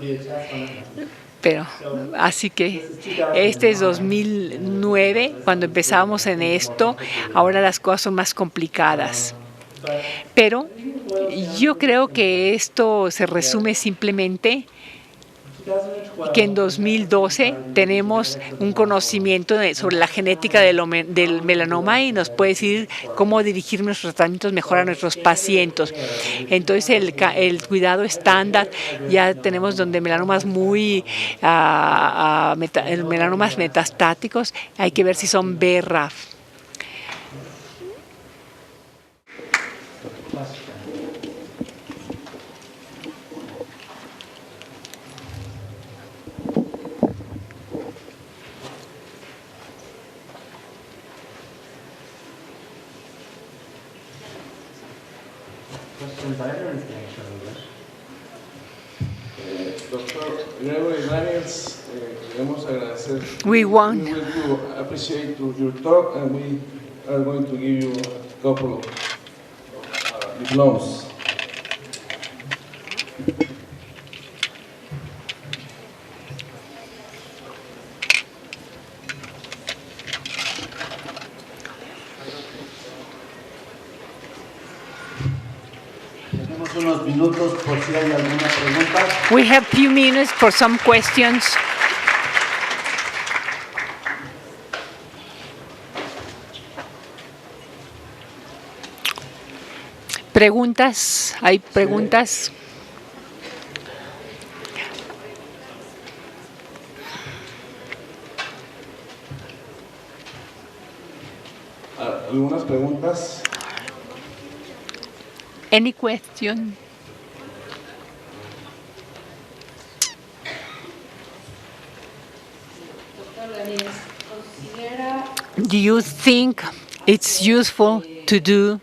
Así que este es 2009, cuando empezábamos en esto. Ahora las cosas son más complicadas. Pero yo creo que esto se resume simplemente que en 2012 tenemos un conocimiento sobre la genética del melanoma, y nos puede decir cómo dirigir nuestros tratamientos mejor a nuestros pacientes. Entonces el cuidado estándar ya tenemos donde melanomas melanomas metastáticos, hay que ver si son BRAF. Doctor Gregory Daniels, queremos agradecer. We appreciate your talk, and we are going to give you a couple of diplomas. Tenemos unos minutos por si hay alguna pregunta. We have few minutes for some questions. ¿Preguntas? ¿Hay preguntas? ¿Algunas preguntas? Any question? Do you think it's useful to do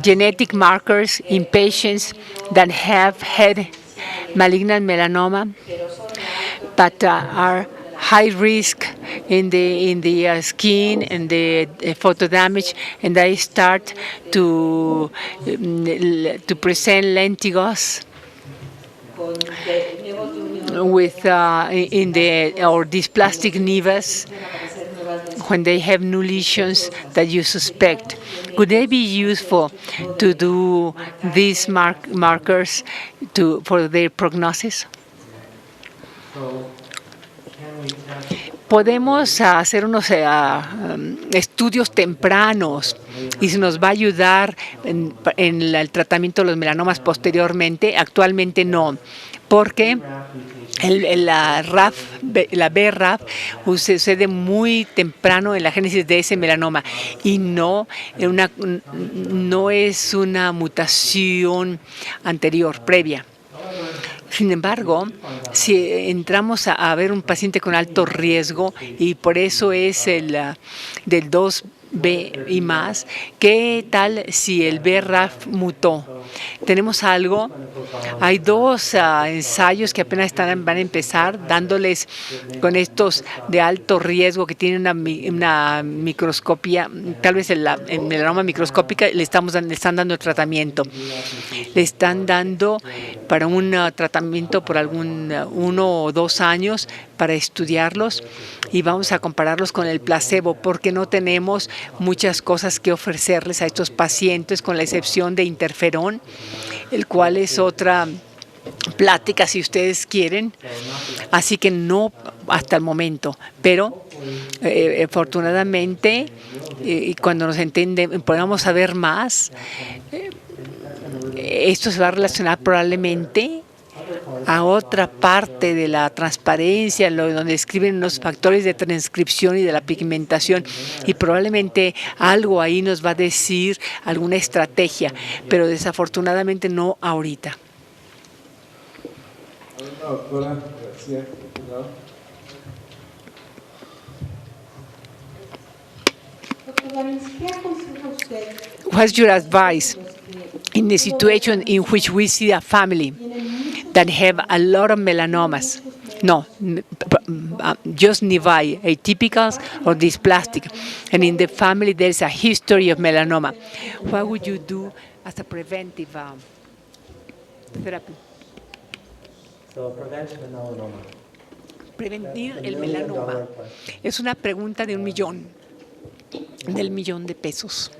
genetic markers in patients that have had malignant melanoma but are high risk in the skin and the photo damage, and they start to present lentigos with or dysplastic nevus when they have new lesions that you suspect? Could they be useful to do these markers for their prognosis? Podemos hacer unos estudios tempranos y se nos va a ayudar en el tratamiento de los melanomas posteriormente. Actualmente no, porque la BRAF sucede muy temprano en la génesis de ese melanoma y no es una mutación anterior, previa. Sin embargo, si entramos a ver un paciente con alto riesgo, y por eso es el del 2B y más, ¿qué tal si el BRAF mutó? Tenemos algo. Hay dos ensayos que apenas van a empezar, dándoles con estos de alto riesgo que tienen una microscopía, tal vez el melanoma microscópica, le están dando tratamiento. Le están dando para un tratamiento por 1 o 2 años para estudiarlos, y vamos a compararlos con el placebo porque no tenemos muchas cosas que ofrecerles a estos pacientes, con la excepción de interferón, el cual es otra plática si ustedes quieren, así que no hasta el momento, pero afortunadamente cuando nos podamos saber más, esto se va a relacionar probablemente a otra parte de la transparencia, donde escriben los factores de transcripción y de la pigmentación, y probablemente algo ahí nos va a decir alguna estrategia, pero desafortunadamente no ahorita. Doctora García. What's your advice in the situation in which we see a family that have a lot of melanomas? No, just nevi, atypicals or dysplastic. And in the family, there's a history of melanoma. What would you do as a preventive therapy? So prevention of melanoma. Prevenir el melanoma es una pregunta de del millón de pesos.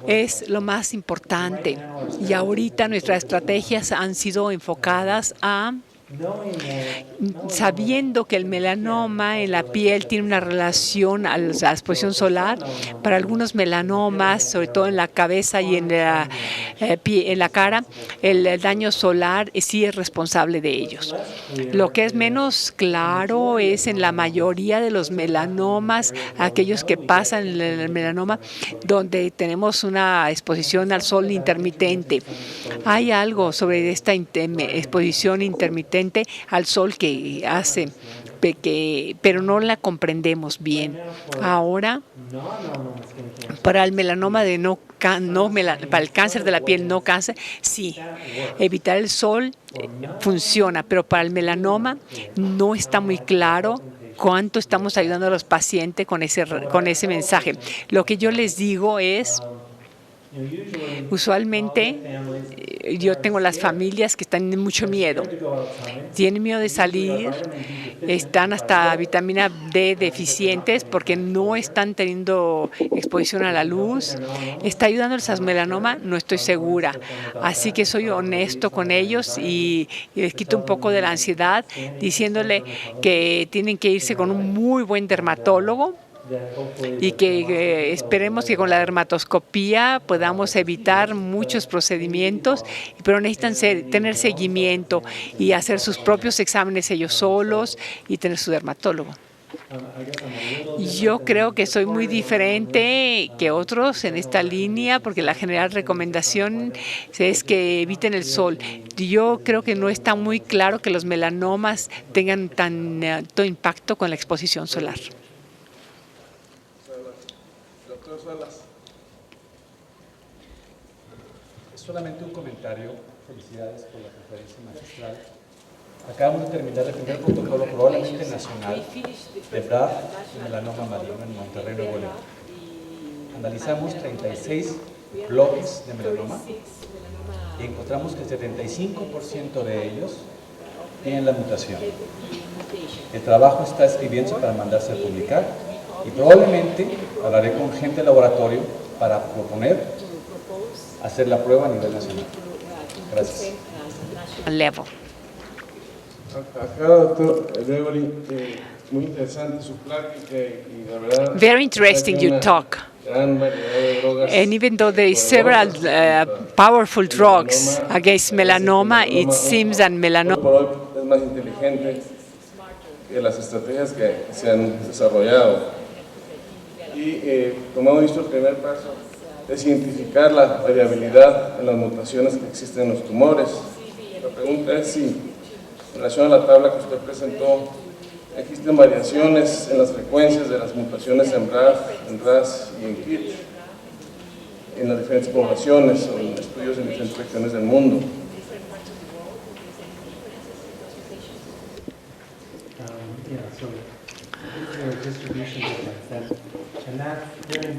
Es lo más importante, y ahorita nuestras estrategias han sido enfocadas a sabiendo que el melanoma en la piel tiene una relación a la exposición solar. Para algunos melanomas, sobre todo en la cabeza y en la cara, el daño solar sí es responsable de ellos. Lo que es menos claro es en la mayoría de los melanomas, aquellos que pasan en el melanoma, donde tenemos una exposición al sol intermitente. Hay algo sobre esta exposición intermitente al sol que hace, pero no la comprendemos bien. Ahora, para el melanoma para el cáncer de la piel no cáncer, sí, evitar el sol funciona, pero para el melanoma no está muy claro cuánto estamos ayudando a los pacientes con ese mensaje. Lo que yo les digo es Usualmente yo tengo las familias que están en mucho miedo. Tienen miedo de salir, están hasta vitamina D deficientes porque no están teniendo exposición a la luz. ¿Está ayudándoles a su melanoma? No estoy segura. Así que soy honesto con ellos y les quito un poco de la ansiedad diciéndole que tienen que irse con un muy buen dermatólogo y que esperemos que con la dermatoscopía podamos evitar muchos procedimientos, pero necesitan tener seguimiento y hacer sus propios exámenes ellos solos y tener su dermatólogo. Yo creo que soy muy diferente que otros en esta línea porque la general recomendación es que eviten el sol. Yo creo que no está muy claro que los melanomas tengan tanto impacto con la exposición solar. Solamente un comentario. Felicidades por la conferencia magistral. Acabamos de terminar el primer protocolo probablemente nacional de BRAF y melanoma maligno en Monterrey, Nuevo León. Analizamos 36 bloques de melanoma y encontramos que el 75% de ellos tienen la mutación. El trabajo está escribiéndose para mandarse a publicar y probablemente hablaré con gente del laboratorio para proponer hacer la prueba a nivel nacional. Gracias. Level. Acá, doctor Gregory, muy interesante su plática y la verdad... Very interesting your talk. And even though there is several powerful drugs against melanoma, it seems that melanoma Por hoy es más inteligente que las estrategias que se han desarrollado. Y como hemos visto, el primer paso es identificar la variabilidad en las mutaciones que existen en los tumores. La pregunta es si, en relación a la tabla que usted presentó, existen variaciones en las frecuencias de las mutaciones en BRAF, en RAS y en KIT en las diferentes poblaciones o en estudios en diferentes regiones del mundo.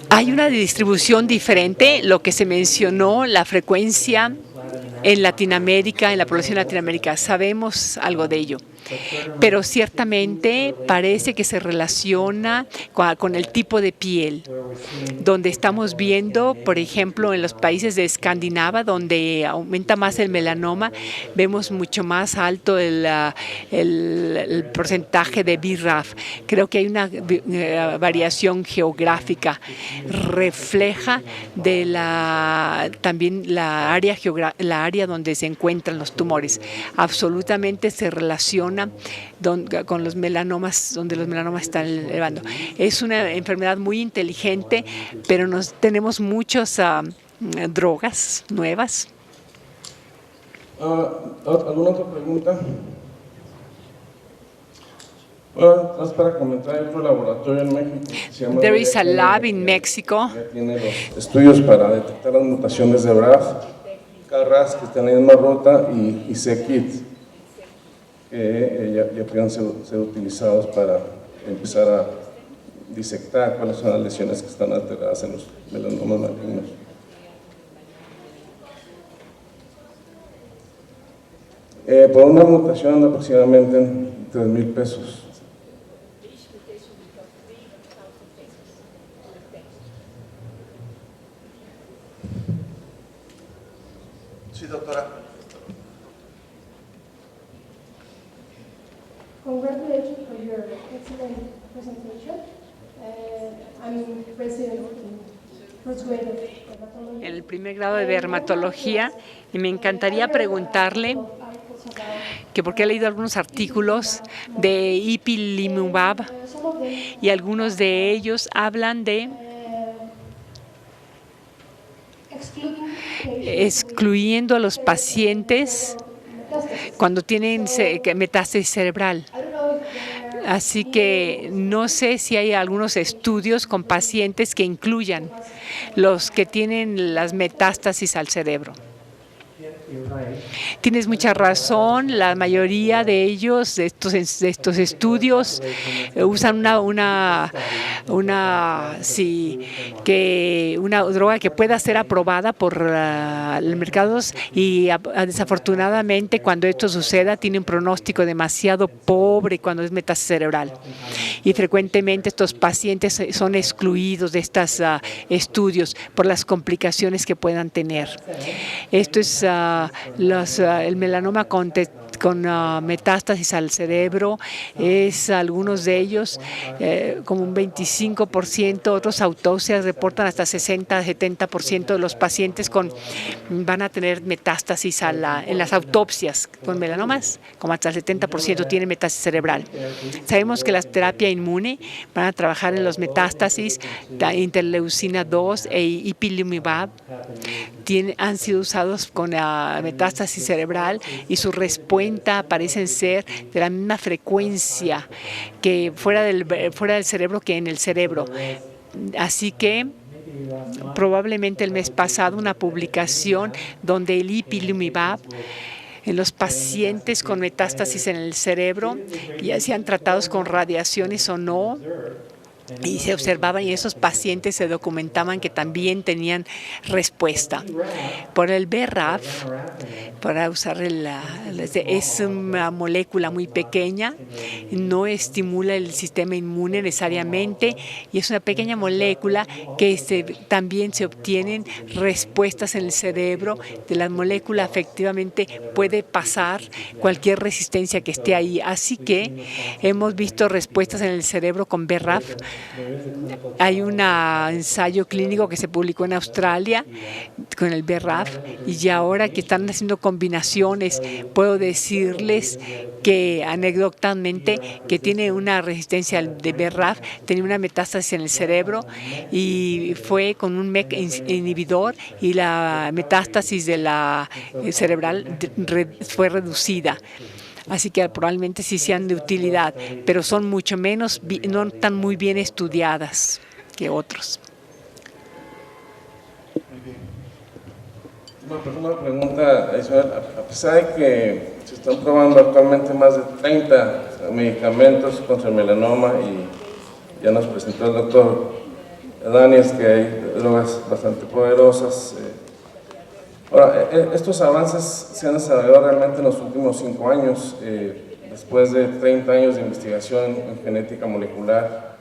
hay una distribución diferente, lo que se mencionó, la frecuencia en Latinoamérica, en la población de Latinoamérica, sabemos algo de ello. Pero ciertamente parece que se relaciona con el tipo de piel, donde estamos viendo, por ejemplo, en los países de Escandinavia, donde aumenta más el melanoma, vemos mucho más alto el porcentaje de BRAF. Creo que hay una variación geográfica, refleja de también la área donde se encuentran los tumores. Absolutamente se relaciona con los melanomas, donde los melanomas están elevando. Es una enfermedad muy inteligente, pero tenemos muchas drogas nuevas. ¿Alguna otra pregunta? Bueno, es para comentar, hay otro laboratorio en México. Se llama There is a lab in Mexico. Ya tiene los estudios para detectar las mutaciones de BRAF, KRAS, que están en la misma ruta, y c-KIT, que ya pueden ser utilizados para empezar a disectar cuáles son las lesiones que están alteradas en los melanomas malignos. Por una mutación anda aproximadamente en 3,000 pesos. Sí, doctora. Congratulations for your excellent presentation. I'm president in first grade of dermatology. En el primer grado de dermatología, y me encantaría preguntarle que porque he leído algunos artículos de ipilimumab y algunos de ellos hablan de excluyendo a los pacientes cuando tienen metástasis cerebral. Así que no sé si hay algunos estudios con pacientes que incluyan los que tienen las metástasis al cerebro. Tienes mucha razón, la mayoría de ellos, de estos estudios, usan una droga que pueda ser aprobada por los mercados y desafortunadamente cuando esto suceda tiene un pronóstico demasiado pobre cuando es metástasis cerebral. Y frecuentemente estos pacientes son excluidos de estos estudios por las complicaciones que puedan tener. Esto es el melanoma con metástasis al cerebro, algunos de ellos como un 25%, otros autopsias reportan hasta 60-70% de los pacientes van a tener metástasis en las autopsias con melanomas, como hasta el 70% tienen metástasis cerebral. Sabemos que la terapia inmune van a trabajar en los metástasis, interleucina 2 e ipilimumab han sido usados con la metástasis cerebral y su respuesta parecen ser de la misma frecuencia que fuera del cerebro que en el cerebro. Así que probablemente el mes pasado una publicación donde el ipilimumab en los pacientes con metástasis en el cerebro, ya sean tratados con radiaciones o no, y se observaban y esos pacientes se documentaban que también tenían respuesta. Por el BRAF, para usar es una molécula muy pequeña, no estimula el sistema inmune necesariamente y es una pequeña molécula que también se obtienen respuestas en el cerebro. De la molécula efectivamente puede pasar cualquier resistencia que esté ahí. Así que hemos visto respuestas en el cerebro con BRAF. Hay un ensayo clínico que se publicó en Australia con el BRAF y ahora que están haciendo combinaciones, puedo decirles que anecdóticamente que tiene una resistencia de BRAF, tenía una metástasis en el cerebro y fue con un MEK inhibidor y la metástasis de la cerebral fue reducida. Así que probablemente sí sean de utilidad, pero son mucho menos, no están muy bien estudiadas que otros. Una pregunta adicional. A pesar de que se están probando actualmente más de 30 medicamentos contra el melanoma y ya nos presentó el doctor Daniels que hay drogas bastante poderosas, ahora, estos avances se han desarrollado realmente en los últimos 5 años, después de 30 años de investigación en genética molecular,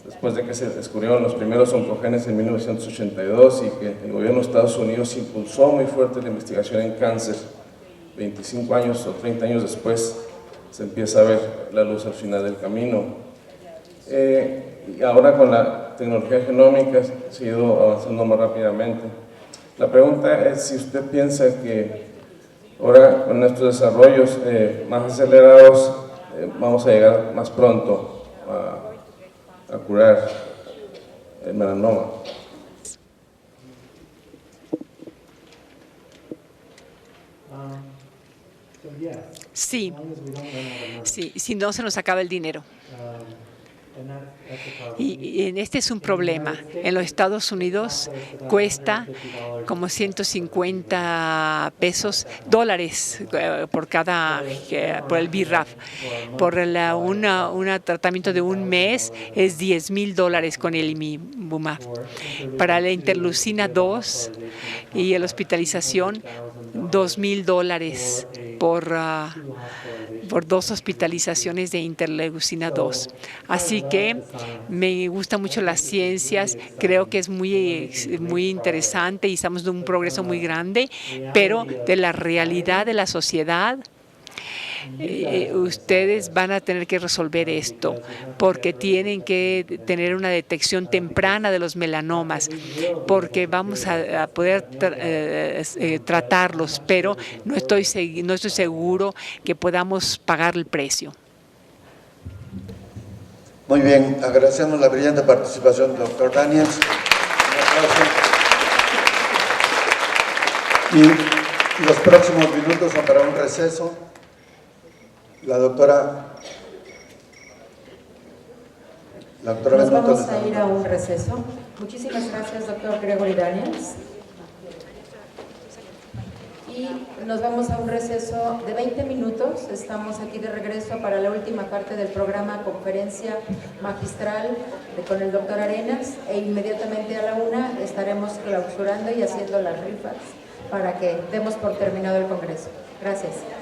después de que se descubrieron los primeros oncogenes en 1982 y que el gobierno de Estados Unidos impulsó muy fuerte la investigación en cáncer. 25 años o 30 años después se empieza a ver la luz al final del camino. Y ahora con la tecnología genómica se ha ido avanzando más rápidamente. La pregunta es si usted piensa que ahora con estos desarrollos más acelerados vamos a llegar más pronto a curar el melanoma. Sí, si no se nos acaba el dinero. Y este es un problema. En los Estados Unidos cuesta como $150 por el BRAF. Por un tratamiento de un mes es $10,000 con el ipilimumab. Para la interleucina 2 y la hospitalización, $2,000 por 2 hospitalizaciones de interleucina 2. Así que me gustan mucho las ciencias, creo que es muy interesante y estamos en un progreso muy grande, pero de la realidad de la sociedad, ustedes van a tener que resolver esto porque tienen que tener una detección temprana de los melanomas porque vamos a poder tratarlos, pero no estoy seguro que podamos pagar el precio. Muy bien, agradecemos la brillante participación del doctor Daniels. Y los próximos minutos son para un receso. La doctora Nos vamos a ir a un receso. Muchísimas gracias, doctor Gregory Daniels. Y y nos vamos a un receso de 20 minutos. Estamos aquí de regreso para la última parte del programa Conferencia Magistral con el doctor Arenas, e inmediatamente a la 1 estaremos clausurando y haciendo las rifas para que demos por terminado el Congreso. Gracias.